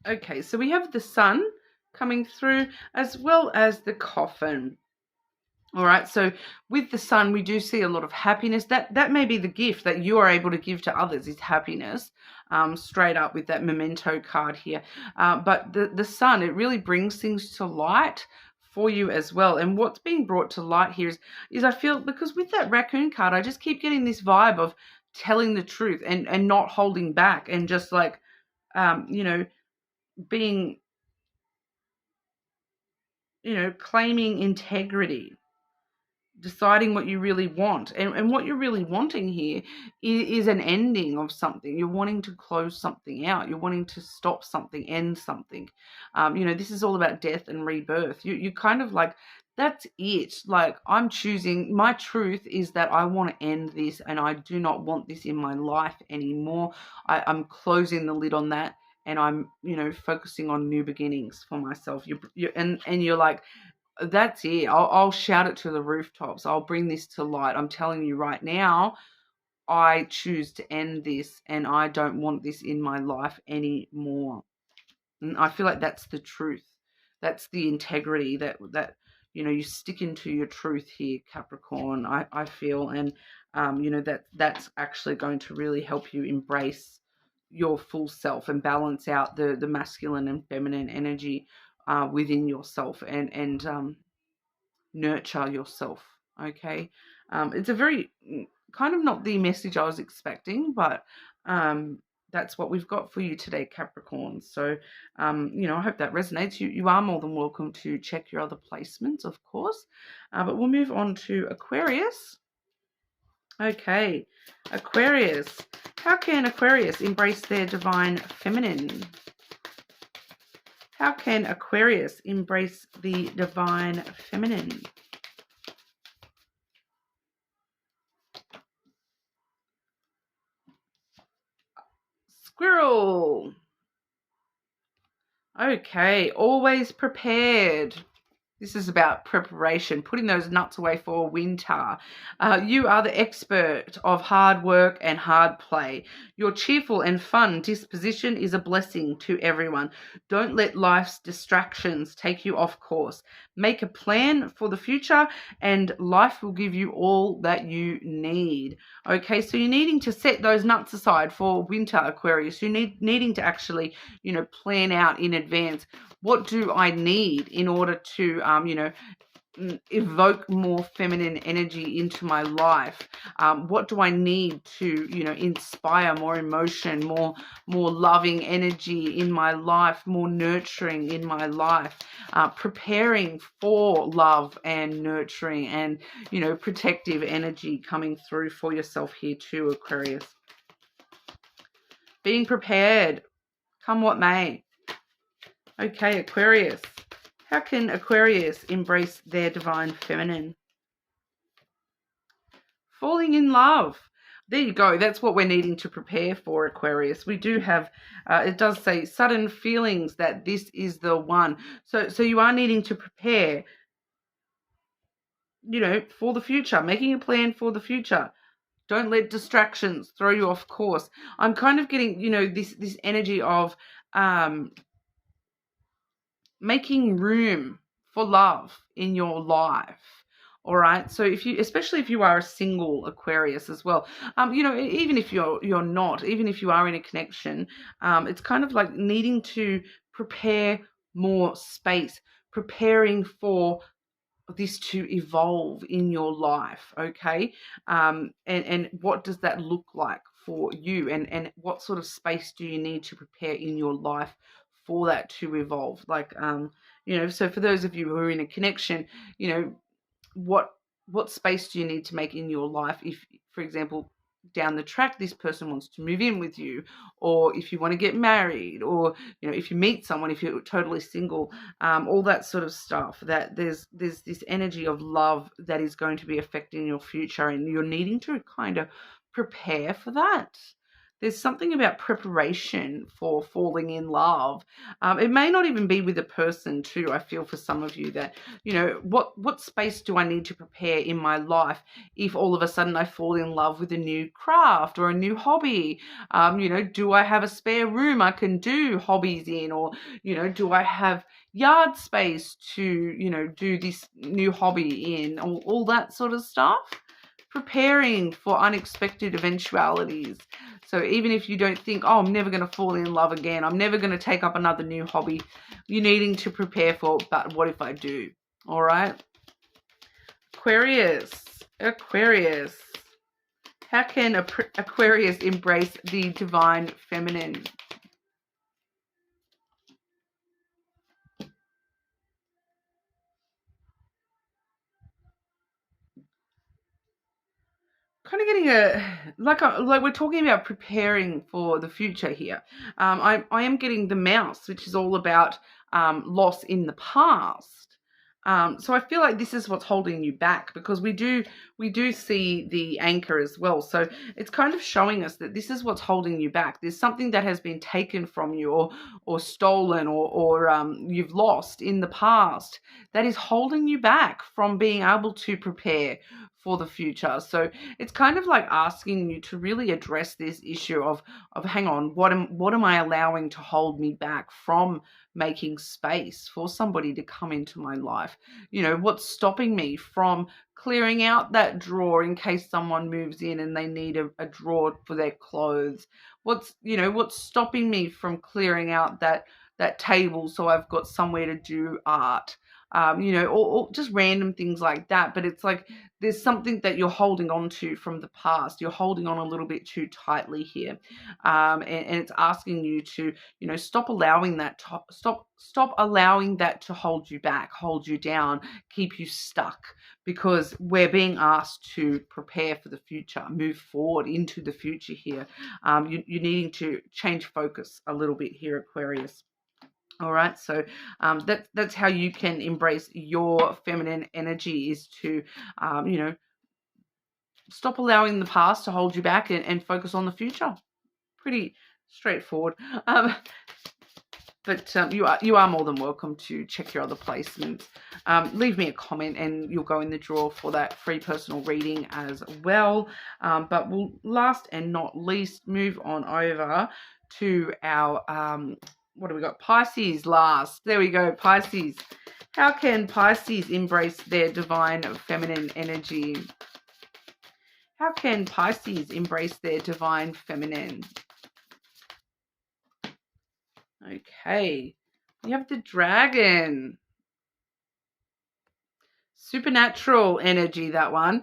Okay, so we have the sun coming through as well as the coffin. All right, so with the sun, we do see a lot of happiness. That may be the gift that you are able to give to others is happiness, straight up with that memento card here. But the sun, it really brings things to light for you as well. And what's being brought to light here is I feel, because with that raccoon card, I just keep getting this vibe of telling the truth and not holding back, and just like, you know, being, claiming integrity, deciding what you really want. And what you're really wanting here is an ending of something. You're wanting to close something out. You're wanting to stop something, end something. This is all about death and rebirth. You kind of like, that's it. Like, I'm choosing, my truth is that I want to end this, and I do not want this in my life anymore. I'm closing the lid on that, and I'm, focusing on new beginnings for myself. And you're like, that's it. I'll shout it to the rooftops. I'll bring this to light. I'm telling you right now, I choose to end this, and I don't want this in my life anymore. And I feel like that's the truth. That's the integrity that you stick into your truth here, Capricorn. I feel, and that's actually going to really help you embrace your full self and balance out the masculine and feminine energy within yourself, and nurture yourself. Okay. It's a very kind of not the message I was expecting, but that's what we've got for you today, Capricorn. So, I hope that resonates. You are more than welcome to check your other placements, of course. But we'll move on to Aquarius. Okay, Aquarius. How can Aquarius embrace their divine feminine? How can Aquarius embrace the divine feminine? Squirrel. Okay, always prepared. This is about preparation, putting those nuts away for winter. You are the expert of hard work and hard play. Your cheerful and fun disposition is a blessing to everyone. Don't let life's distractions take you off course. Make a plan for the future, and life will give you all that you need. Okay, so you're needing to set those nuts aside for winter, Aquarius. You're needing to actually, plan out in advance. What do I need in order to, evoke more feminine energy into my life? What do I need to, inspire more emotion, more loving energy in my life, more nurturing in my life, preparing for love and nurturing and, protective energy coming through for yourself here too, Aquarius. Being prepared, come what may. Okay, Aquarius. How can Aquarius embrace their divine feminine? Falling in love. There you go. That's what we're needing to prepare for, Aquarius. We do have, it does say, sudden feelings that this is the one. So you are needing to prepare, for the future, making a plan for the future. Don't let distractions throw you off course. I'm kind of getting, this energy of making room for love in your life. All right. So especially if you are a single Aquarius as well, even if you're not, even if you are in a connection, it's kind of like needing to prepare more space, preparing for this to evolve in your life. Okay. And what does that look like for you, and what sort of space do you need to prepare in your life for that to evolve? Like, so for those of you who are in a connection, what space do you need to make in your life if, for example, down the track this person wants to move in with you, or if you want to get married, or if you meet someone, if you're totally single, all that sort of stuff, that there's this energy of love that is going to be affecting your future, and you're needing to kind of prepare for that. There's something about preparation for falling in love. It may not even be with a person too. I feel for some of you that, what space do I need to prepare in my life if all of a sudden I fall in love with a new craft or a new hobby? Do I have a spare room I can do hobbies in, or, do I have yard space to, do this new hobby in, all that sort of stuff? Preparing for unexpected eventualities. So even if you don't think, oh, I'm never going to fall in love again, I'm never going to take up another new hobby, you're needing to prepare for, but what if I do? All right. Aquarius. How can Aquarius embrace the divine feminine? Kind of getting like we're talking about preparing for the future here. I am getting the mouse, which is all about loss in the past. So I feel like this is what's holding you back, because we do see the anchor as well. So it's kind of showing us that this is what's holding you back. There's something that has been taken from you, or stolen, or you've lost in the past, that is holding you back from being able to prepare for the future. So it's kind of like asking you to really address this issue of hang on, what am I allowing to hold me back from making space for somebody to come into my life? What's stopping me from clearing out that drawer in case someone moves in and they need a drawer for their clothes? What's stopping me from clearing out that table so I've got somewhere to do art? Or just random things like that. But it's like there's something that you're holding on to from the past. You're holding on a little bit too tightly here, and it's asking you to, stop allowing that to hold you back, hold you down, keep you stuck, because we're being asked to prepare for the future, move forward into the future here. You're needing to change focus a little bit here, Aquarius. All right, so that's how you can embrace your feminine energy, is to, stop allowing the past to hold you back and focus on the future. Pretty straightforward. But you are more than welcome to check your other placements. Leave me a comment and you'll go in the draw for that free personal reading as well. But we'll last and not least move on over to our what do we got? Pisces last. There we go, Pisces. How can Pisces embrace their divine feminine energy? How can Pisces embrace their divine feminine? Okay. You have the dragon. Supernatural energy, that one.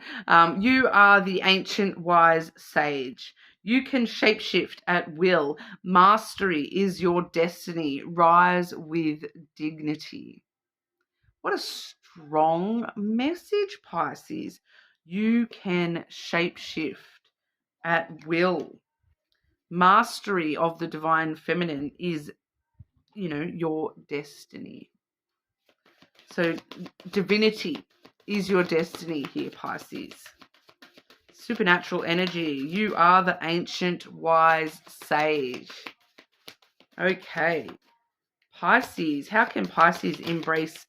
You are the ancient wise sage. You can shapeshift at will. Mastery is your destiny. Rise with dignity. What a strong message, Pisces. You can shapeshift at will. Mastery of the divine feminine is, your destiny. So divinity is your destiny here, Pisces. Supernatural energy. You are the ancient wise sage. Okay. Pisces. How can Pisces embrace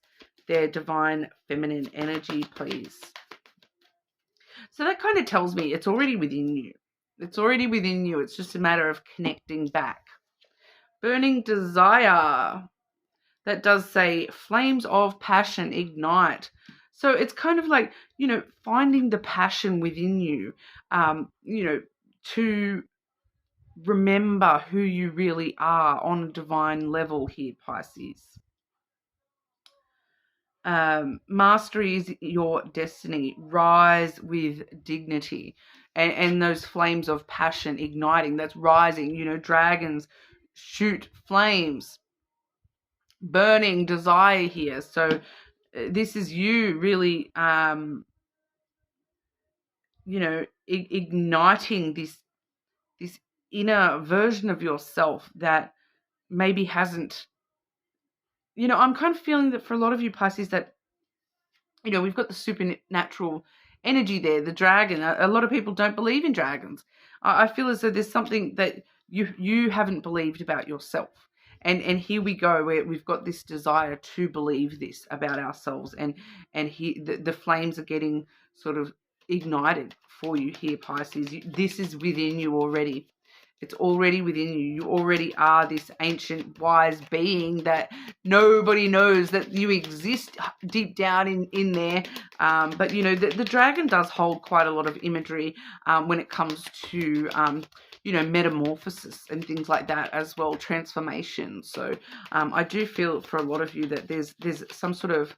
their divine feminine energy, please? So that kind of tells me it's already within you. It's already within you. It's just a matter of connecting back. Burning desire. That does say flames of passion ignite. So it's kind of like, finding the passion within you, to remember who you really are on a divine level here, Pisces. Mastery is your destiny. Rise with dignity. And those flames of passion igniting, that's rising. Dragons shoot flames. Burning desire here. So this is you really, igniting this inner version of yourself that maybe hasn't, I'm kind of feeling that for a lot of you Pisces that, we've got the supernatural energy there, the dragon. A lot of people don't believe in dragons. I feel as though there's something that you haven't believed about yourself. And here we go, where we've got this desire to believe this about ourselves, and the flames are getting sort of ignited for you here, Pisces. This is within you already. It's already within you. You already are this ancient, wise being that nobody knows that you exist deep down in there. But, you know, the dragon does hold quite a lot of imagery when it comes to, you know, metamorphosis and things like that as well, transformation. So I do feel for a lot of you that there's some sort of,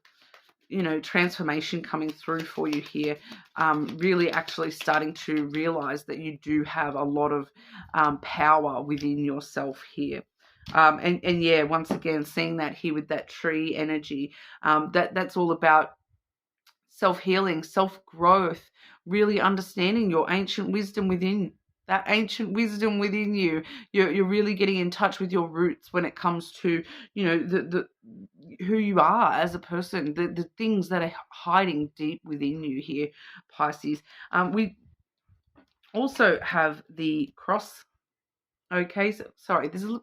you know, transformation coming through for you here, really actually starting to realize that you do have a lot of power within yourself here. And yeah, once again, seeing that here with that tree energy, that's all about self-healing, self-growth, really understanding your ancient wisdom within. That ancient wisdom within you, you're really getting in touch with your roots when it comes to, you know, the who you are as a person, the things that are hiding deep within you here, Pisces. We also have the cross. Okay, so sorry, there's a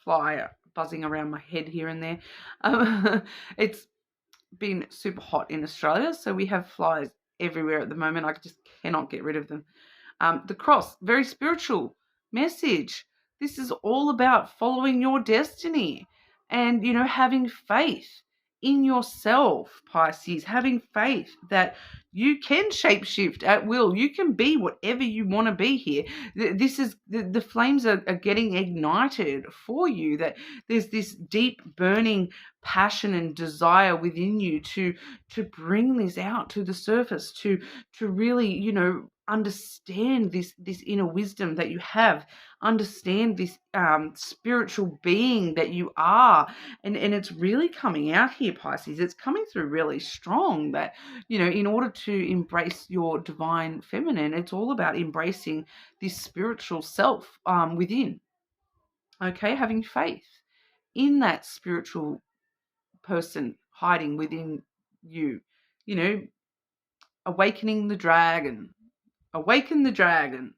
fly buzzing around my head here and there. It's been super hot in Australia, so we have flies everywhere at the moment. I just cannot get rid of them. The cross, very spiritual message. This is all about following your destiny and, you know, having faith in yourself, Pisces, having faith that you can shapeshift at will. You can be whatever you want to be here. This is the flames are getting ignited for you, that there's this deep burning passion and desire within you to bring this out to the surface, to really, you know, understand this inner wisdom that you have, understand this spiritual being that you are, and it's really coming out here, Pisces. It's coming through really strong that, you know, in order to embrace your divine feminine, it's all about embracing this spiritual self within. Okay, having faith in that spiritual person hiding within you, you know, awakening the dragon. Awaken the dragon.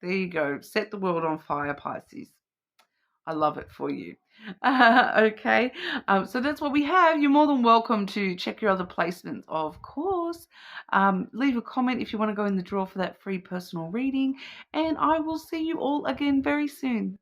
There you go. Set the world on fire, Pisces. I love it for you. Okay. So that's what we have. You're more than welcome to check your other placements, of course. Leave a comment if you want to go in the draw for that free personal reading. And I will see you all again very soon.